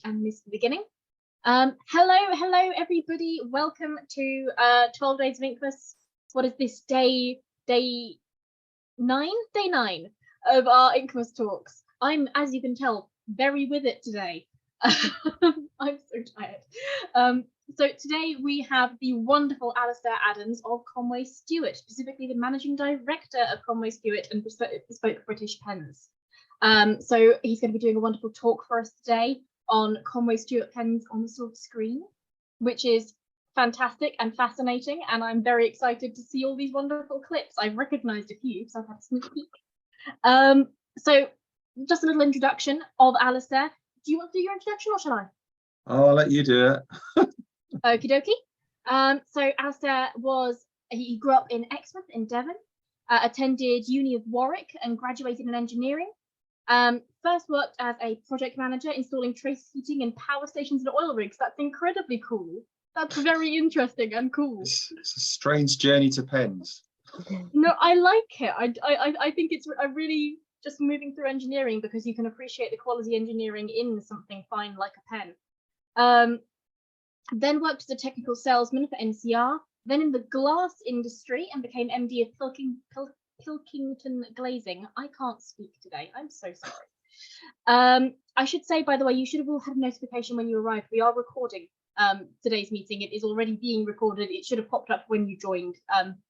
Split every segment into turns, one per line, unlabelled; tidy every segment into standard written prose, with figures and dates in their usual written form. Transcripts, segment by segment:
and miss the beginning. Hello, everybody. Welcome to 12 Days of Inkmas. What is this, day 9? Day 9 of our Inkmas talks. I'm, as you can tell, very with it today. I'm so tired. So today we have the wonderful Alistair Adams of Conway Stewart, specifically the Managing Director of Conway Stewart and Bespoke British Pens. So he's going to be doing a wonderful talk for us today on Conway Stewart pens on the silver screen, which is fantastic and fascinating, and I'm very excited to see all these wonderful clips. I've recognised a few because I've had a sneak peek. So just a little introduction of Alistair. Do you want to do your introduction or shall I?
I'll let you do it.
Okie dokie. So Alistair he grew up in Exmouth in Devon, attended Uni of Warwick and graduated in engineering. First worked as a project manager installing trace heating in power stations and oil rigs. That's incredibly cool. That's very interesting and cool.
It's a strange journey to pens.
No, I like it. I think it's a really just moving through engineering because you can appreciate the quality engineering in something fine like a pen. Then worked as a technical salesman for NCR, then in the glass industry and became MD of Pilkington Glazing. I can't speak today. I'm so sorry. I should say, by the way, you should have all had a notification when you arrived. We are recording today's meeting. It is already being recorded. It should have popped up when you joined,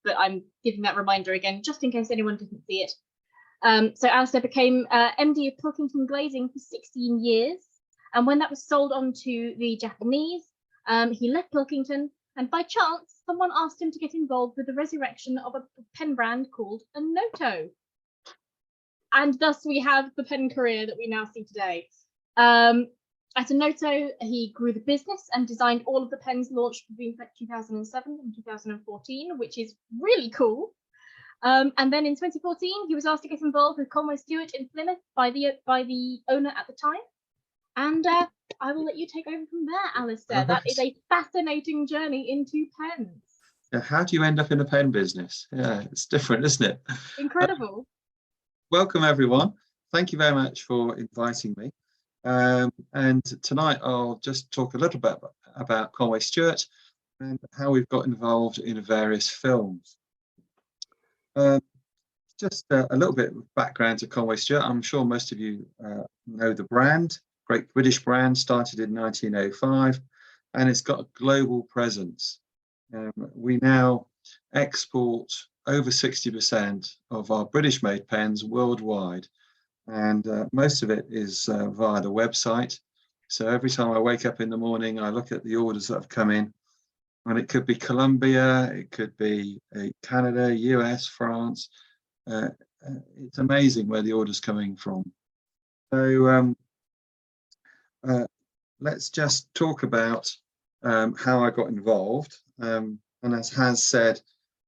but I'm giving that reminder again, just in case anyone didn't see it. So Alistair became MD of Pilkington Glazing for 16 years. And when that was sold on to the Japanese, he left Pilkington, and by chance, someone asked him to get involved with the resurrection of a pen brand called a Noto. And thus we have the pen career that we now see today. At a Noto, he grew the business and designed all of the pens launched between 2007 and 2014, which is really cool. And then in 2014, he was asked to get involved with Conway Stewart in Plymouth by the owner at the time. And I will let you take over from there, Alistair. That is a fascinating journey into pens.
Yeah, how do you end up in a pen business? Yeah, it's different, isn't it?
Incredible.
Welcome, everyone. Thank you very much for inviting me. And tonight I'll just talk a little bit about Conway Stewart and how we've got involved in various films. Just a little bit of background to Conway Stewart. I'm sure most of you know the brand. Great British brand, started in 1905, and it's got a global presence. We now export over 60% of our British-made pens worldwide, and most of it is via the website. So every time I wake up in the morning, I look at the orders that have come in, and it could be Colombia, it could be Canada, US, France. It's amazing where the order's coming from. So let's just talk about how I got involved. And as Has said,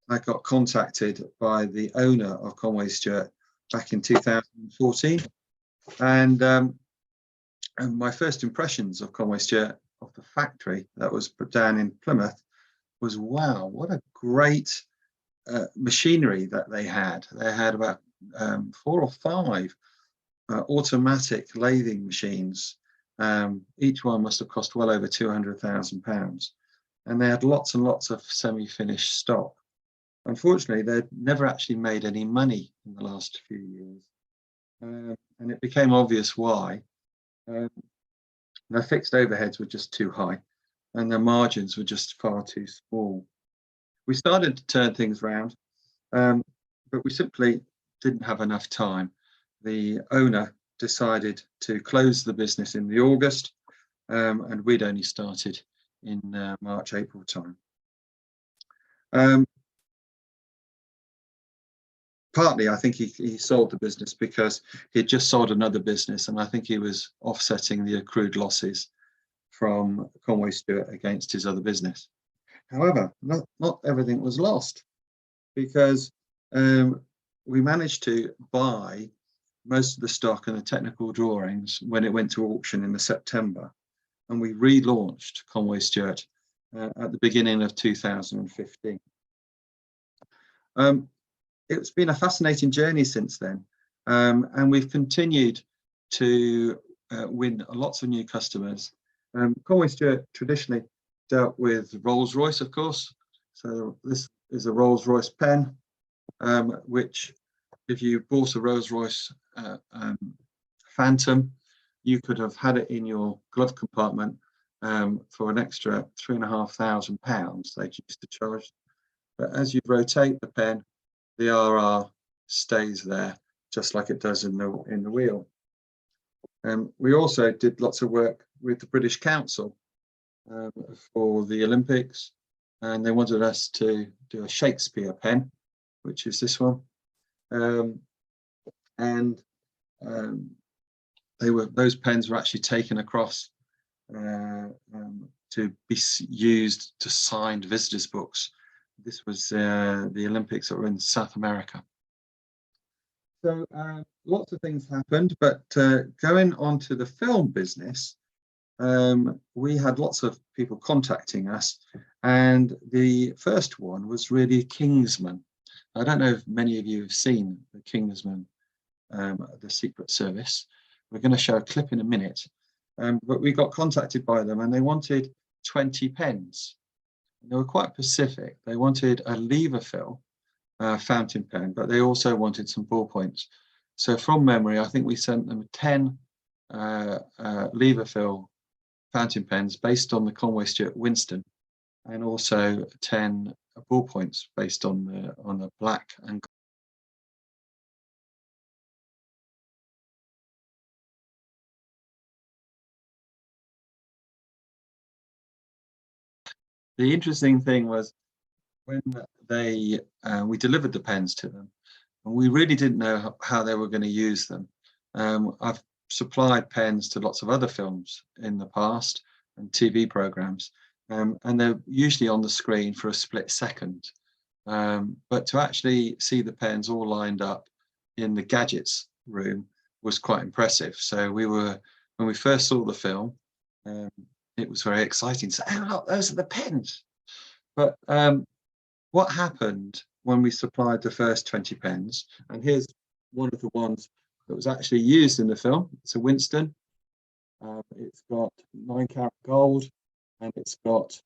I got contacted by the owner of Conway Stewart back in 2014. And my first impressions of Conway Stewart, of the factory that was put down in Plymouth, was wow, what a great machinery that they had. They had about 4 or 5 automatic lathing machines. Each one must have cost well over £200,000, and they had lots and lots of semi-finished stock. Unfortunately, they'd never actually made any money in the last few years, and it became obvious why. Their fixed overheads were just too high, and their margins were just far too small. We started to turn things around, but we simply didn't have enough time. The owner decided to close the business in the August, and we'd only started in March, April time. Partly, I think he sold the business because he had just sold another business, and I think he was offsetting the accrued losses from Conway Stewart against his other business. However, not everything was lost, because we managed to buy most of the stock and the technical drawings when it went to auction in the September, and we relaunched Conway Stewart at the beginning of 2015. It's been a fascinating journey since then, and we've continued to win lots of new customers. Conway Stewart traditionally dealt with Rolls-Royce, of course. So this is a Rolls-Royce pen, which if you bought a Rolls-Royce Phantom, you could have had it in your glove compartment for an extra £3,500 they used to charge. But as you rotate the pen, the RR stays there, just like it does in the wheel. We also did lots of work with the British Council for the Olympics, and they wanted us to do a Shakespeare pen, which is this one. Those pens were actually taken across to be used to sign visitors' books. This was the Olympics that were in South America. So lots of things happened, but going on to the film business, we had lots of people contacting us, and the first one was really Kingsman. I don't know if many of you have seen the Kingsman, the Secret Service. We're going to show a clip in a minute, but we got contacted by them, and they wanted 20 pens. They were quite specific. They wanted a lever fill fountain pen, but they also wanted some ballpoints. So from memory, I think we sent them 10 lever fill fountain pens based on the Conway Stewart Winston, and also 10 ballpoints based on the black and the interesting thing was when we delivered the pens to them, and we really didn't know how they were going to use them. I've supplied pens to lots of other films in the past and TV programs, and they're usually on the screen for a split second. But to actually see the pens all lined up in the gadgets room was quite impressive. So when we first saw the film, it was very exciting to say, oh, look, those are the pens. But what happened when we supplied the first 20 pens, and here's one of the ones that was actually used in the film. It's a Winston. It's got 9-carat gold, and it's got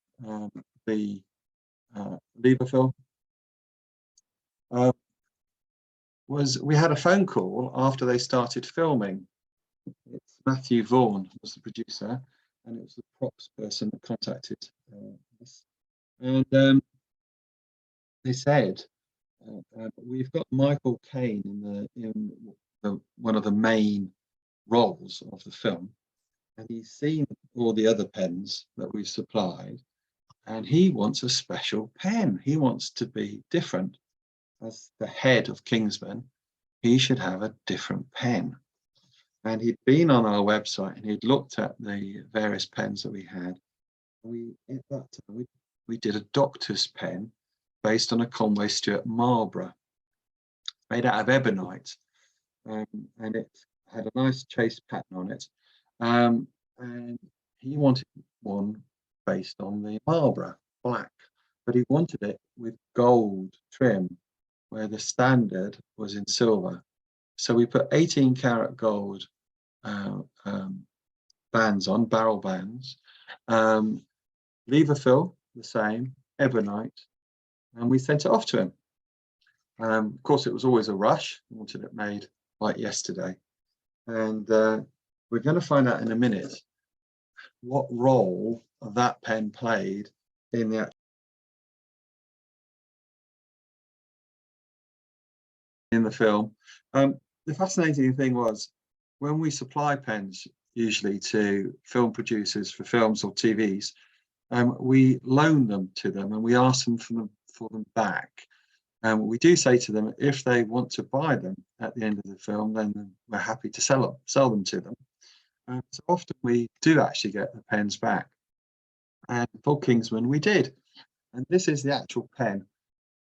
the lever fill. We had a phone call after they started filming. It's Matthew Vaughan was the producer, and it was the props person that contacted us. And they said, we've got Michael Caine in one of the main roles of the film, and he's seen all the other pens that we've supplied, and he wants a special pen. He wants to be different. As the head of Kingsman, he should have a different pen. And he'd been on our website and he'd looked at the various pens that we had. At that time, we did a doctor's pen based on a Conway Stewart Marlborough, made out of ebonite, and it had a nice chase pattern on it. And he wanted one based on the Marlborough, black, but he wanted it with gold trim, where the standard was in silver. So we put 18-carat gold bands on, barrel bands, lever fill, the same, ebonite, and we sent it off to him. Of course, it was always a rush. We wanted it made like yesterday. And we're going to find out in a minute what role that pen played in the film. The fascinating thing was when we supply pens usually to film producers for films or TVs, we loan them to them and we ask them for them back. We do say to them, if they want to buy them at the end of the film, then we're happy to sell them to them. So often we do actually get the pens back. And for Kingsman, we did. And this is the actual pen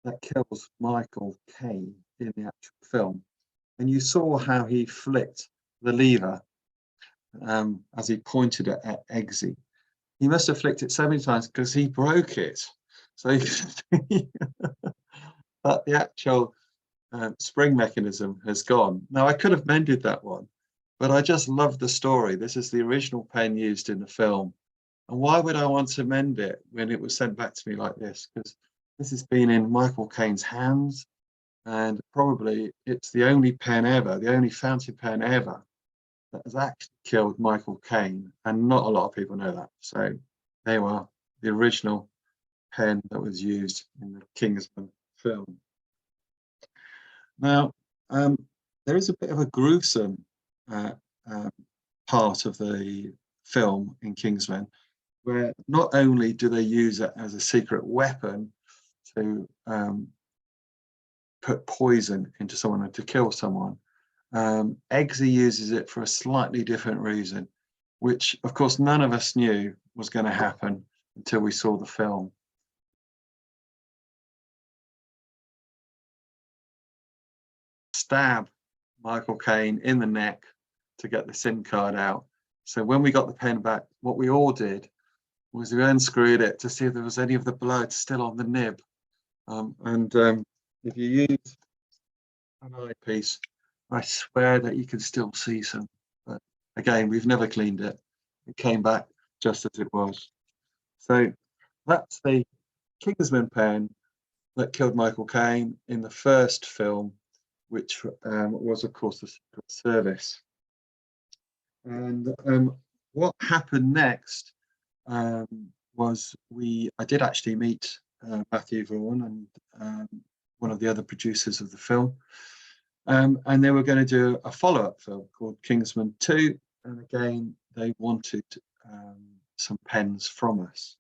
that kills Michael Caine in the actual film. And you saw how he flicked the lever as he pointed it at Eggsy. He must have flicked it so many times because he broke it. So you can see that the actual spring mechanism has gone. Now, I could have mended that one, but I just love the story. This is the original pen used in the film. And why would I want to mend it when it was sent back to me like this? Because this has been in Michael Caine's hands, and probably it's the only pen ever, the only fountain pen ever that has actually killed Michael Caine, and not a lot of people know that. So they were the original pen that was used in the Kingsman film. Now, there is a bit of a gruesome part of the film in Kingsman, where not only do they use it as a secret weapon to put poison into someone and to kill someone, Eggsy uses it for a slightly different reason, which of course none of us knew was going to happen until we saw the film. Stab Michael Caine in the neck to get the SIM card out. So when we got the pen back, what we all did was we unscrewed it to see if there was any of the blood still on the nib. If you use an eyepiece, I swear that you can still see some. But again, we've never cleaned it. It came back just as it was. So that's the Kingsman pen that killed Michael Caine in the first film, which was, of course, the Secret Service. And what happened next was I did actually meet Matthew Vaughan and one of the other producers of the film. And they were going to do a follow-up film called Kingsman 2. And again, they wanted some pens from us.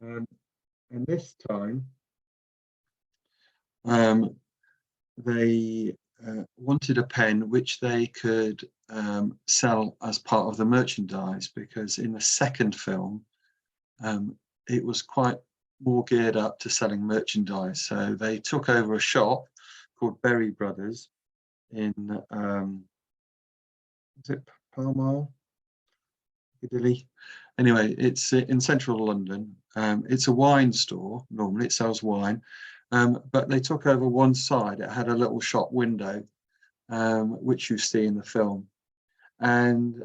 And this time, they wanted a pen which they could sell as part of the merchandise, because in the second film, it was quite more geared up to selling merchandise. So they took over a shop called Berry Brothers in, is it Pall Mall? Piccadilly? Anyway, it's in central London. It's a wine store. Normally it sells wine, but they took over one side. It had a little shop window, which you see in the film. And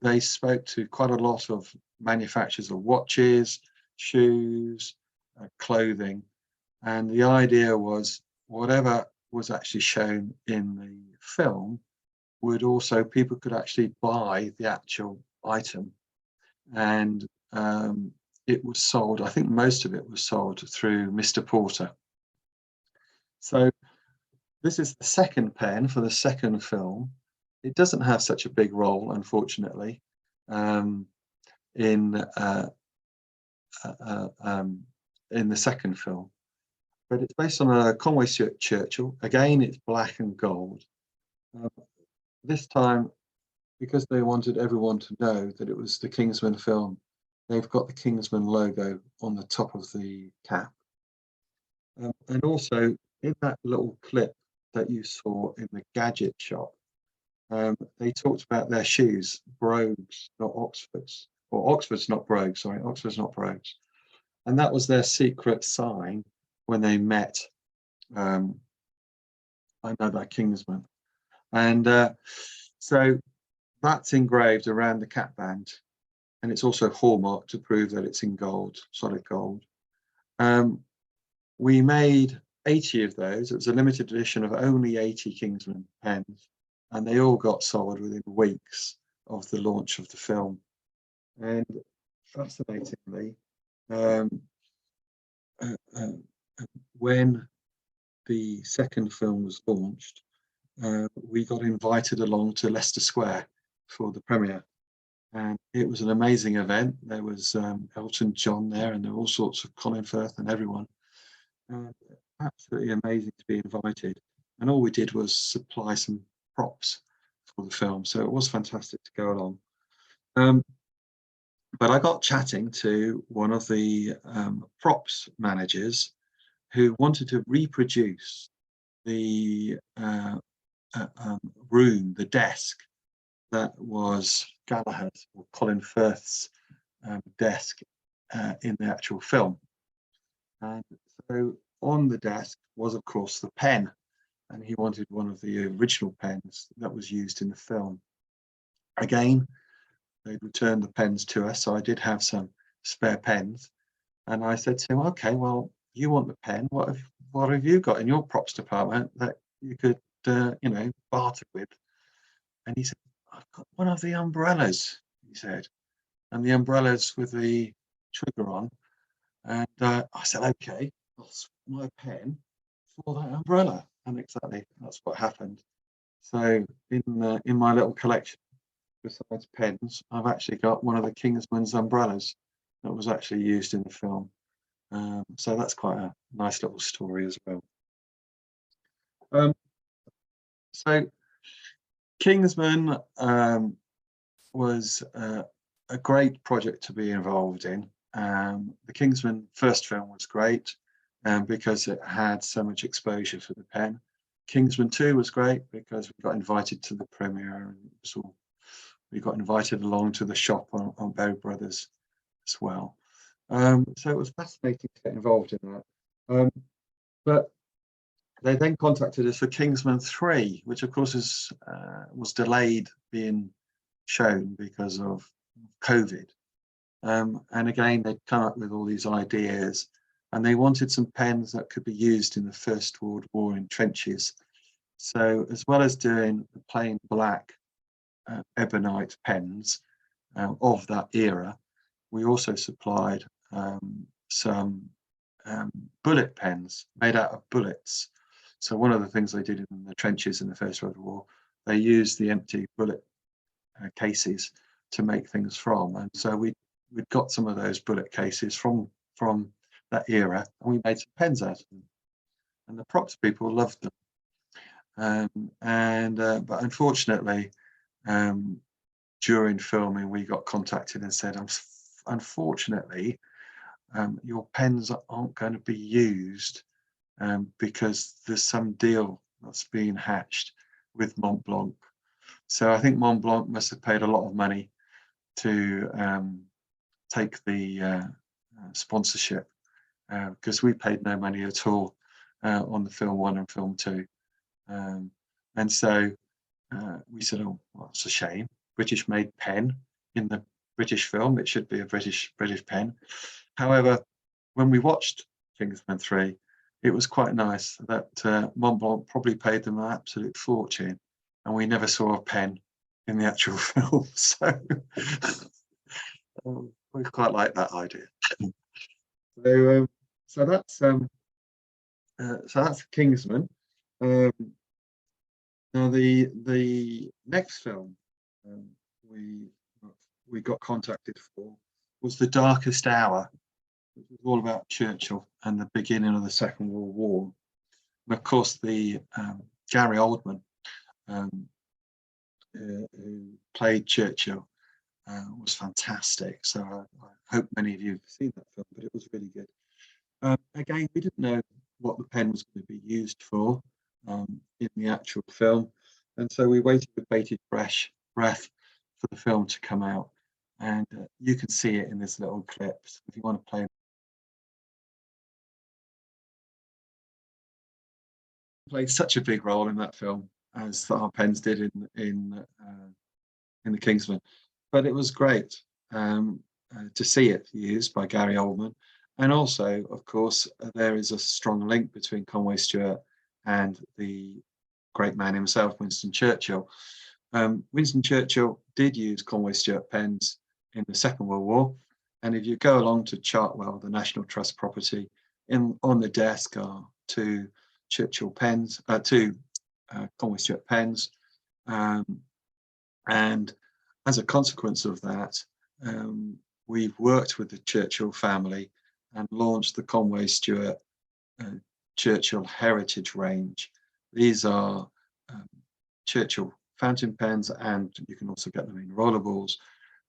they spoke to quite a lot of manufacturers of watches, shoes, clothing. And the idea was whatever was actually shown in the film would also, people could actually buy the actual item. And it was sold, I think most of it was sold through Mr. Porter. So this is the second pen for the second film. It doesn't have such a big role, unfortunately, in the second film. But it's based on a Conway Stewart Churchill. Again, it's black and gold. This time, because they wanted everyone to know that it was the Kingsman film, they've got the Kingsman logo on the top of the cap. And also, in that little clip that you saw in the gadget shop, they talked about their shoes, brogues, not Oxfords. Or Oxford's not brogues, sorry, Oxford's not brogues. And that was their secret sign when they met another Kingsman. And so that's engraved around the cap band, and it's also hallmarked to prove that it's in gold, solid gold. We made 80 of those. It was a limited edition of only 80 Kingsman pens, and they all got sold within weeks of the launch of the film. And fascinatingly, when the second film was launched, we got invited along to Leicester Square for the premiere. And it was an amazing event. There was Elton John there, and there were all sorts of Colin Firth and everyone. Absolutely amazing to be invited. And all we did was supply some props for the film. So it was fantastic to go along. But I got chatting to one of the props managers who wanted to reproduce the room, the desk that was Gallagher's or Colin Firth's desk in the actual film. And so on the desk was, of course, the pen. and he wanted one of the original pens that was used in the film. Again, they'd returned the pens to us, so I did have some spare pens, and I said to him, okay, well, you want the pen, what have you got in your props department that you could you know, barter with? And he said, I've got one of the umbrellas, he said, and the umbrellas with the trigger on. And I said, okay, I'll swap my pen for that umbrella. And exactly, that's what happened. So in my little collection, besides pens, I've actually got one of the Kingsman's umbrellas that was actually used in the film. So that's quite a nice little story as well. So Kingsman was a great project to be involved in. The Kingsman first film was great because it had so much exposure for the pen. Kingsman 2 was great because we got invited to the premiere, and it was all, we got invited along to the shop on Berry Brothers as well. So it was fascinating to get involved in that. But they then contacted us for Kingsman 3, which of course was delayed being shown because of COVID. And again, they'd come up with all these ideas, and they wanted some pens that could be used in the First World War in trenches. So as well as doing the plain black ebonite pens of that era, we also supplied some bullet pens made out of bullets. So one of the things they did in the trenches in the First World War, they used the empty bullet cases to make things from, and so we'd got some of those bullet cases from that era, and we made some pens out of them, and the props people loved them. But unfortunately, during filming, we got contacted and said, unfortunately, your pens aren't going to be used because there's some deal that's being hatched with Mont Blanc. So I think Mont Blanc must have paid a lot of money to take the sponsorship, because we paid no money at all on the film 1 and film 2. And so we said, oh, well, it's a shame. British made pen in the British film, it should be a British pen. However, when we watched Kingsman 3, it was quite nice that Mont Blanc probably paid them an absolute fortune, and we never saw a pen in the actual film. So we quite like that idea. So that's Kingsman. Now the next film we got contacted for was The Darkest Hour, which was all about Churchill and the beginning of the Second World War. And of course, the Gary Oldman, who played Churchill, was fantastic. So I hope many of you have seen that film, but it was really good. Again, we didn't know what the pen was going to be used for in the actual film, and so we waited with bated breath for the film to come out, and you can see it in this little clip. So if you want to play, played such a big role in that film as our pens did in the Kingsman, but it was great to see it used by Gary Oldman. And also, of course, there is a strong link between Conway Stewart and the great man himself, Winston Churchill. Winston Churchill did use Conway Stewart pens in the Second World War. And if you go along to Chartwell, the National Trust property, on the desk are two Churchill pens, two Conway Stewart pens. And as a consequence of that, we've worked with the Churchill family and launched the Conway Stewart Churchill Heritage range. These are Churchill fountain pens, and you can also get them in rollerballs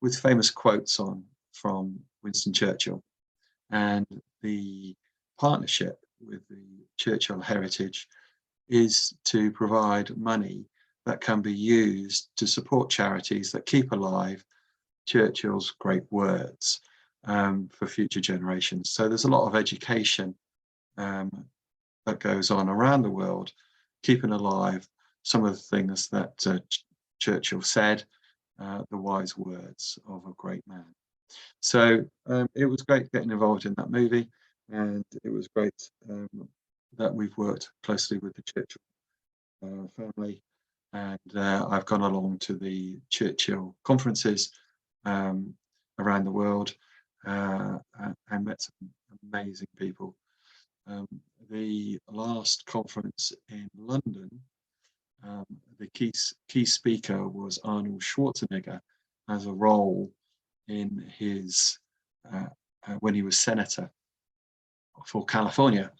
with famous quotes on from Winston Churchill. And the partnership with the Churchill Heritage is to provide money that can be used to support charities that keep alive Churchill's great words for future generations. So there's a lot of education that goes on around the world keeping alive some of the things that Churchill said, the wise words of a great man. So it was great getting involved in that movie, and it was great that we've worked closely with the Churchill family, and I've gone along to the Churchill conferences around the world and met some amazing people. The last conference in London, the key speaker was Arnold Schwarzenegger as a role in his when he was senator for California,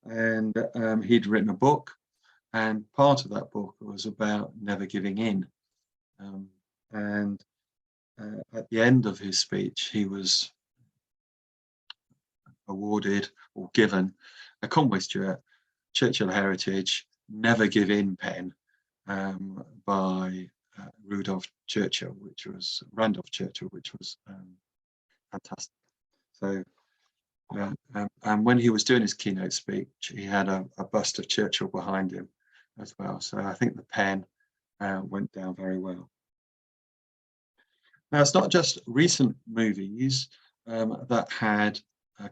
and he'd written a book, and part of that book was about never giving in. And at the end of his speech, he was awarded or given a Conway Stewart Churchill Heritage Never Give In pen by Randolph Churchill, which was fantastic. So, and when he was doing his keynote speech, he had a bust of Churchill behind him as well. So I think the pen went down very well. Now, it's not just recent movies that had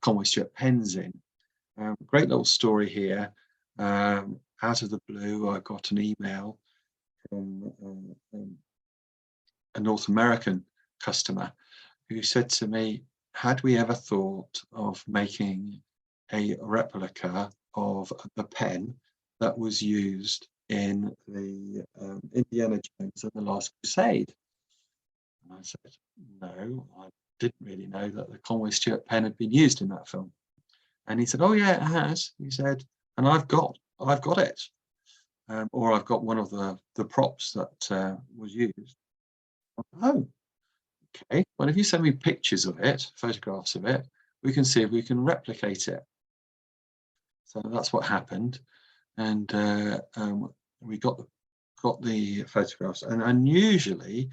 Conway Stewart pens in. Great little story here. Out of the blue, I got an email from a North American customer who said to me, had we ever thought of making a replica of the pen that was used in the Indiana Jones and the Last Crusade? And I said, no, I didn't really know that the Conway Stewart pen had been used in that film. And he said, oh yeah, it has. He said, and I've got it, or I've got one of the props that was used. Oh, okay. Well, if you send me pictures of it, photographs of it, we can see if we can replicate it. So that's what happened, and we got the photographs. And unusually,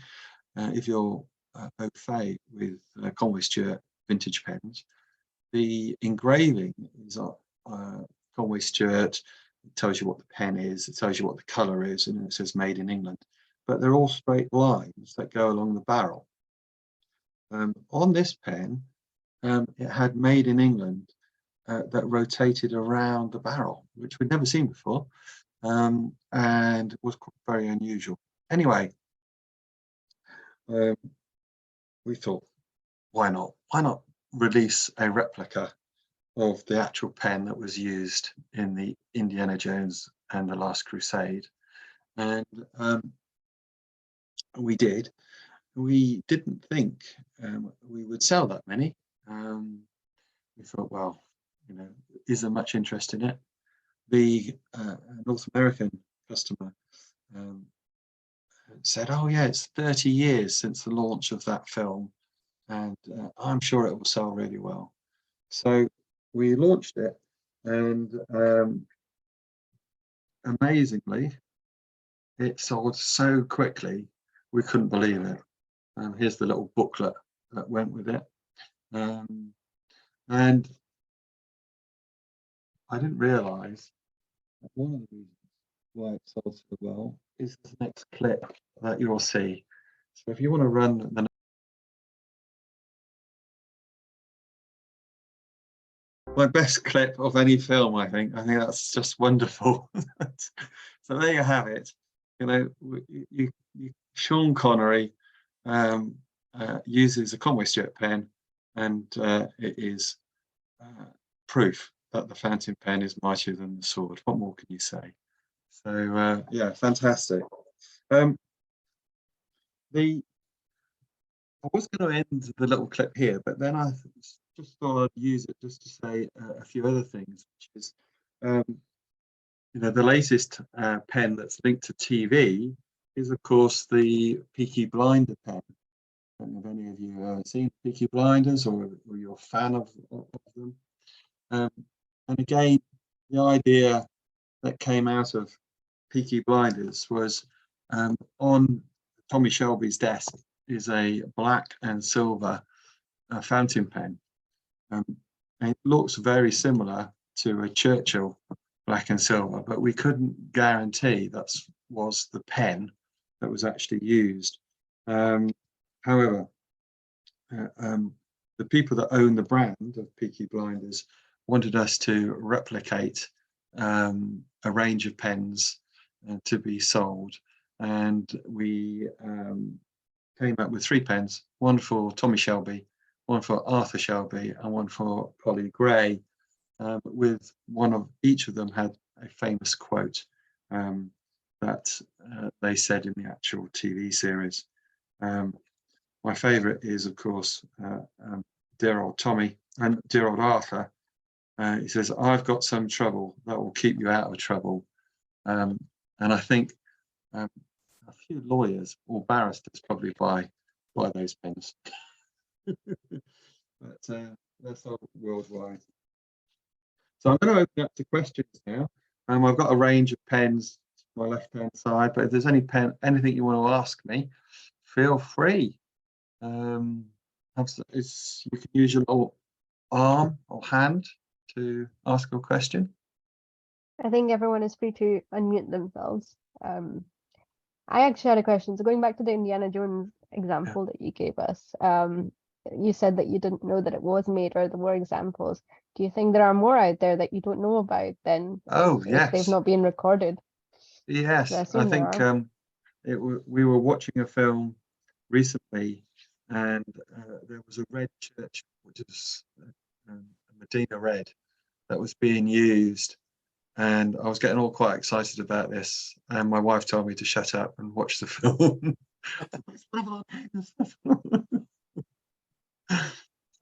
if you're au fait with Conway Stewart vintage pens, the engraving is Conway Stewart. It tells you what the pen is, it tells you what the colour is, and it says made in England. But they're all straight lines that go along the barrel. On this pen, it had made in England that rotated around the barrel, which we'd never seen before, and was very unusual. Anyway, we thought, why not release a replica of the actual pen that was used in the Indiana Jones and the Last Crusade? And we did. We didn't think we would sell that many. We thought, well, you know, is there much interest in it? The North American customer said, oh yeah, it's 30 years since the launch of that film, and I'm sure it will sell really well. So we launched it, and amazingly, it sold so quickly, we couldn't believe it. Here's the little booklet that went with it. And I didn't realise that one of the reasons why it sold so well is this next clip that you'll see. So if you want to run the my best clip of any film, I think that's just wonderful. So there you have it. You know, Sean Connery uses a Conway Stewart pen, and it is proof that the fountain pen is mightier than the sword. What more can you say? So yeah, fantastic. I was going to end the little clip here, but then I just thought I'd use it just to say a few other things, which is, you know, the latest pen that's linked to TV is, of course, the Peaky Blinder pen. I don't know if any of you have seen Peaky Blinders, or you're a fan of them. And again, the idea that came out of Peaky Blinders was on Tommy Shelby's desk is a black and silver fountain pen. And it looks very similar to a Churchill black and silver, but we couldn't guarantee that was the pen that was actually used. However, the people that own the brand of Peaky Blinders wanted us to replicate a range of pens to be sold, and we came up with 3 pens, one for Tommy Shelby, one for Arthur Shelby, and one for Polly Gray, with one of each of them had a famous quote that they said in the actual TV series. My favourite is, of course, dear old Tommy and dear old Arthur. He says, "I've got some trouble that will keep you out of trouble." And I think a few lawyers or barristers probably buy those pens. But that's all worldwide. So I'm going to open up to questions now. I've got a range of pens to my left-hand side, but if there's anything you want to ask me, feel free. You can use your little arm or hand to ask a question.
I think everyone is free to unmute themselves. I actually had a question. So going back to the Indiana Jones example that you gave us, you said that you didn't know that it was made, or there were examples. Do you think there are more out there that you don't know about then?
Oh,
if
yes.
They've not been recorded.
Yes, I think we were watching a film recently, and there was a red church, which is Medina Red, that was being used, and I was getting all quite excited about this, and my wife told me to shut up and watch the film.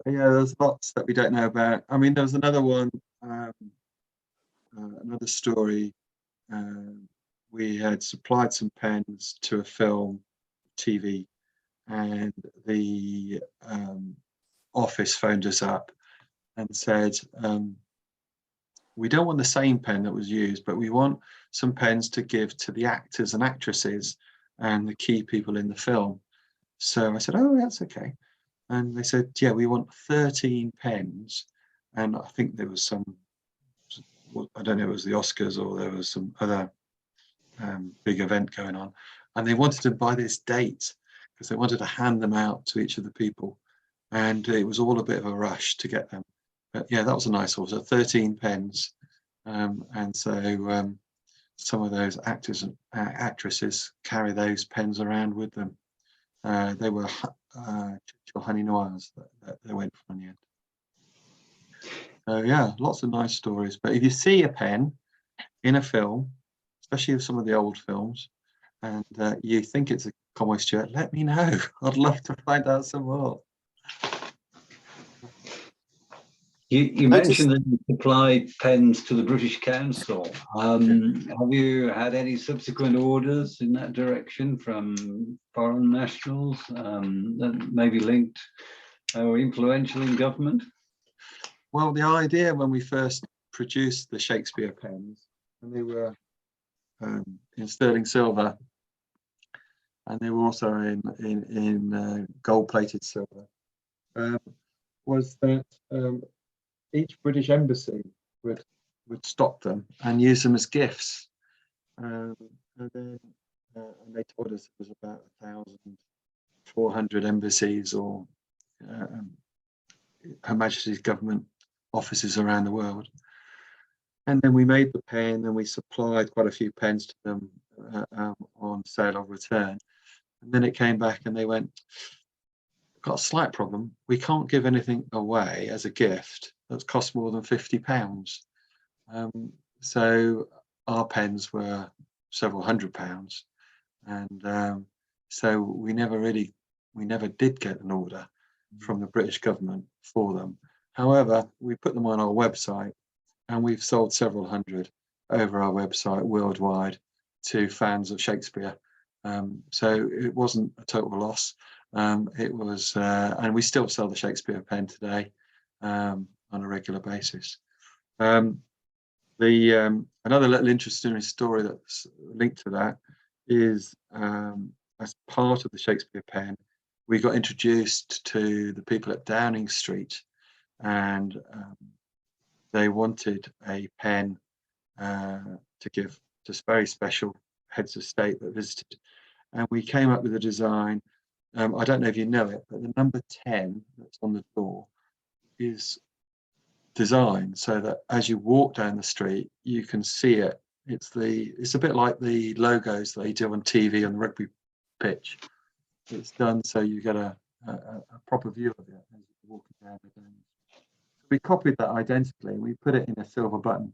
Yeah, there's lots that we don't know about. I mean, there was another one, another story. We had supplied some pens to a film, TV, and the office phoned us up and said, we don't want the same pen that was used, but we want some pens to give to the actors and actresses and the key people in the film. So I said, oh, that's okay. And they said, yeah, we want 13 pens. And I think there was some, I don't know, it was the Oscars or there was some other big event going on. And they wanted to buy this date because they wanted to hand them out to each of the people. And it was all a bit of a rush to get them. But yeah, that was a nice order, 13 pens. And so some of those actors and actresses carry those pens around with them. They were honey noirs that they went for in the end. So yeah, lots of nice stories. But if you see a pen in a film, especially some of the old films, and you think it's a Conway Stewart, let me know. I'd love to find out some more.
You mentioned that you supplied pens to the British Council. Have you had any subsequent orders in that direction from foreign nationals that may be linked or influential in government?
Well, the idea when we first produced the Shakespeare pens, and they were in sterling silver, and they were also in gold-plated silver, was that each British embassy would stock them and use them as gifts, and then and they told us it was about 1,400 embassies or Her Majesty's government offices around the world. And then we made the pen and we supplied quite a few pens to them on sale or return. And then it came back and they went, got a slight problem. We can't give anything away as a gift that costs more than £50. So our pens were several £100s. And so we never did get an order from the British government for them. However, we put them on our website and we've sold several hundred over our website worldwide to fans of Shakespeare. So it wasn't a total loss. It was, and we still sell the Shakespeare pen today on a regular basis. Another little interesting story that's linked to that is as part of the Shakespeare pen, we got introduced to the people at Downing Street, and they wanted a pen to give just very special heads of state that visited. And we came up with a design. I don't know if you know it, but the number 10 that's on the door is designed so that as you walk down the street, you can see it. It's a bit like the logos they do on TV on the rugby pitch. It's done so you get a proper view of it as you're walking down the lane. We copied that identically. We put it in a silver button,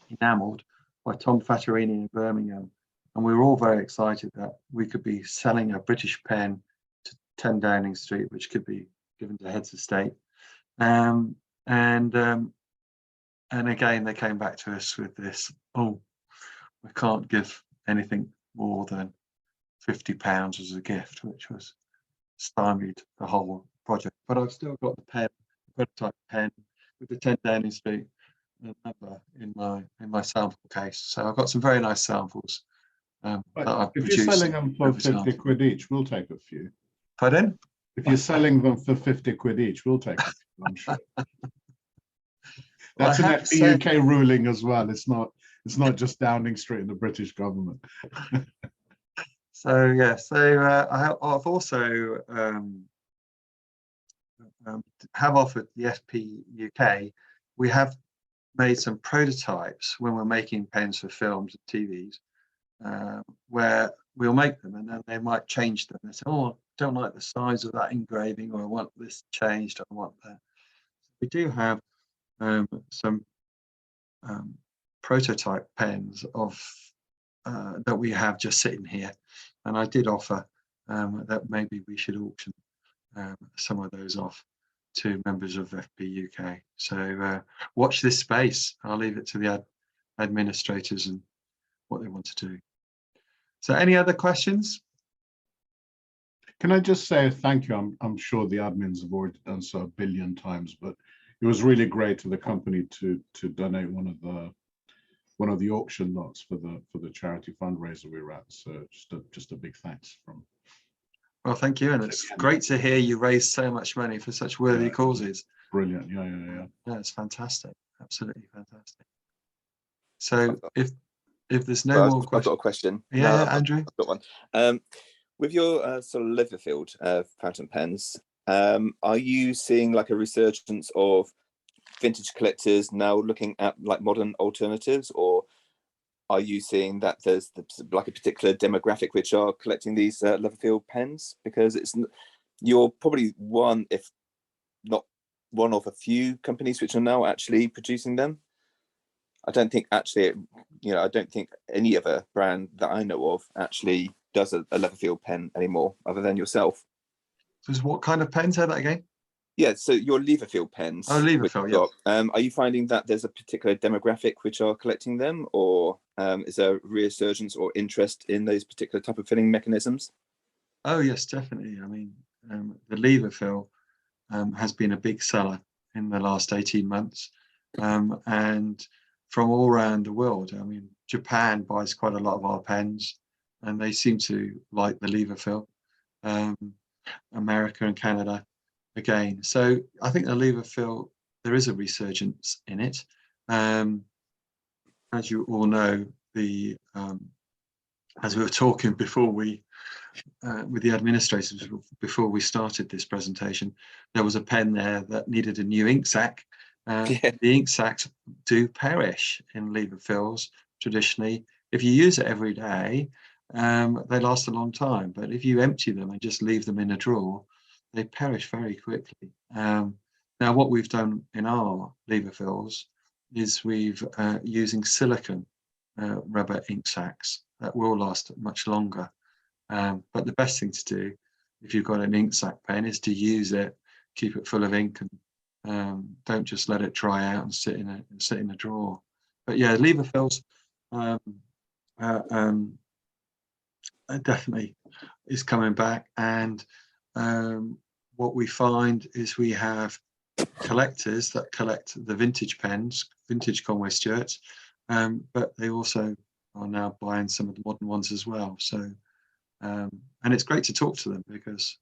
enamelled by Tom Fattorini in Birmingham. And we were all very excited that we could be selling a British pen to 10 Downing Street, which could be given to heads of state. And again, they came back to us with this, oh, we can't give anything more than £50 as a gift, which was stymied the whole project. But I've still got the pen, prototype pen with the 10 Downing Street number in my sample case. So I've got some very nice samples. That I've
if you're selling them for 50 quid each, we'll take a few.
Pardon?
If you're selling them for 50 quid each, we'll take a few, I'm sure. That's an FPUK ruling as well. It's not just Downing Street and the British government.
So yeah, so I've also have offered the FPUK. We have made some prototypes when we're making pens for films and TVs, where we'll make them and then they might change them. They say, oh, I don't like the size of that engraving, or I want this changed, I want that. We do have some prototype pens of that we have just sitting here, and I did offer that maybe we should auction some of those off to members of FPUK. So watch this space. I'll leave it to the administrators and what they want to do. So any other questions?
Can I just say thank you? I'm sure the admins have already done so a billion times, but it was really great to the company to donate one of the auction lots for the charity fundraiser we ran. So just a big thanks from.
Well, thank you, and it's great to hear you raise so much money for such worthy causes.
Brilliant, yeah.
Yeah, it's fantastic, absolutely fantastic. So if there's no more questions,
I've got a question.
Yeah, Andrew.
I've got one. With your sort of Liverfield fountain pens, are you seeing like a resurgence of vintage collectors now looking at like modern alternatives, or are you seeing that there's like a particular demographic which are collecting these Liverfield pens? Because you're probably one, if not one of a few companies which are now actually producing them. I don't think actually, I don't think any other brand that I know of actually does a Liverfield pen anymore, other than yourself.
So what kind of pen? Say that again.
Yeah, so your Liverfield pens.
Oh, Liverfield, yeah.
Are you finding that there's a particular demographic which are collecting them, or is there a resurgence or interest in those particular type of filling mechanisms?
Oh yes, definitely. I mean, the Liverfield has been a big seller in the last 18 months, and from all around the world. I mean, Japan buys quite a lot of our pens, and they seem to like the Liverfield. America and Canada again. So I think the Liverfield, there is a resurgence in it. As you all know, as we were talking before with the administrators before we started this presentation, there was a pen there that needed a new ink sac. The ink sacs do perish in Liverfields traditionally. If you use it every day, they last a long time. But if you empty them and just leave them in a drawer, they perish very quickly. Now, what we've done in our Liverfields is we've using silicone rubber ink sacs that will last much longer. But the best thing to do if you've got an ink sac pen is to use it, keep it full of ink, and don't just let it dry out and sit in a drawer. But yeah, Liverfields definitely is coming back, and what we find is we have collectors that collect the vintage pens, vintage Conway Stewarts, but they also are now buying some of the modern ones as well. So and it's great to talk to them, because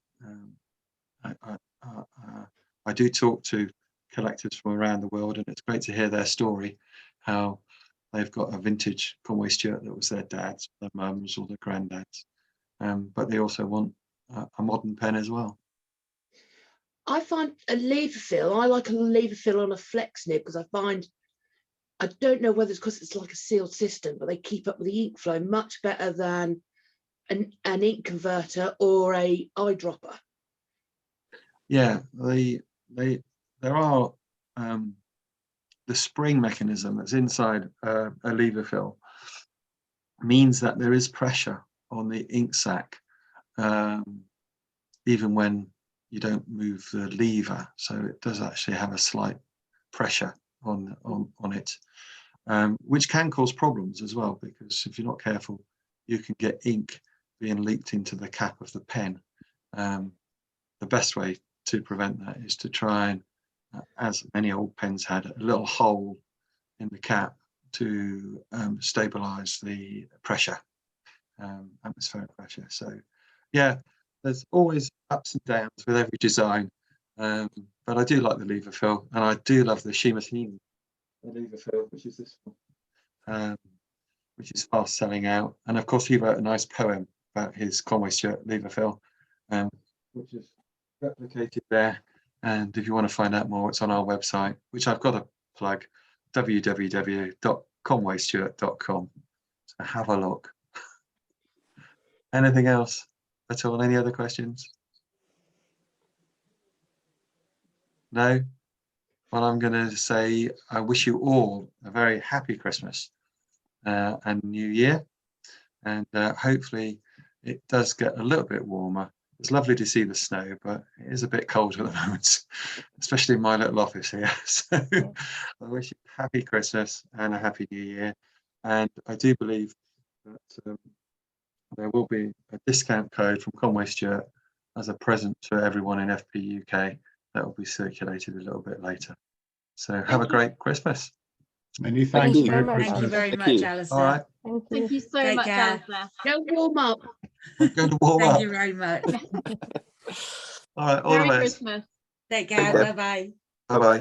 I do talk to collectors from around the world, and it's great to hear their story, how they've got a vintage Conway Stewart that was their dad's, their mum's, or their granddad's. But they also want a modern pen as well.
I find a lever fill, I like a lever fill on a flex nib because I don't know whether it's because it's like a sealed system, but they keep up with the ink flow much better than an ink converter or a eyedropper.
Yeah, there are the spring mechanism that's inside a lever fill means that there is pressure on the ink sac, even when you don't move the lever. So it does actually have a slight pressure on it, which can cause problems as well, because if you're not careful, you can get ink being leaked into the cap of the pen. The best way to prevent that is to try and, as many old pens had, a little hole in the cap to stabilize the pressure, atmospheric pressure. So yeah, there's always ups and downs with every design, but I do like the lever fill, and I do love the Shimathine lever fill, which is this one, which is fast selling out. And of course he wrote a nice poem about his Conway Stewart lever fill, which is replicated there. And if you want to find out more, it's on our website, which I've got to plug, www.conwaystewart.com. So have a look. Anything else at all? Any other questions? No? Well, I'm going to say I wish you all a very happy Christmas and New Year. And hopefully it does get a little bit warmer. It's lovely to see the snow, but it is a bit cold at the moment, especially in my little office here. So I wish you a happy Christmas and a happy New Year. And I do believe that there will be a discount code from Conway Stewart as a present to everyone in FPUK that will be circulated a little bit later. So have a great Christmas.
Many thanks.
you
Merry
very much.
Christmas.
Thank you very
Thank
much,
you.
Alistair.
All right,
Thank you so
Take
much,
care.
Alistair.
Don't warm up.
I'm going to warm
Thank
up.
you very much.
All right, all
Merry
the best.
Christmas.
Take
Take
care.
care.
Bye-bye.
Bye bye.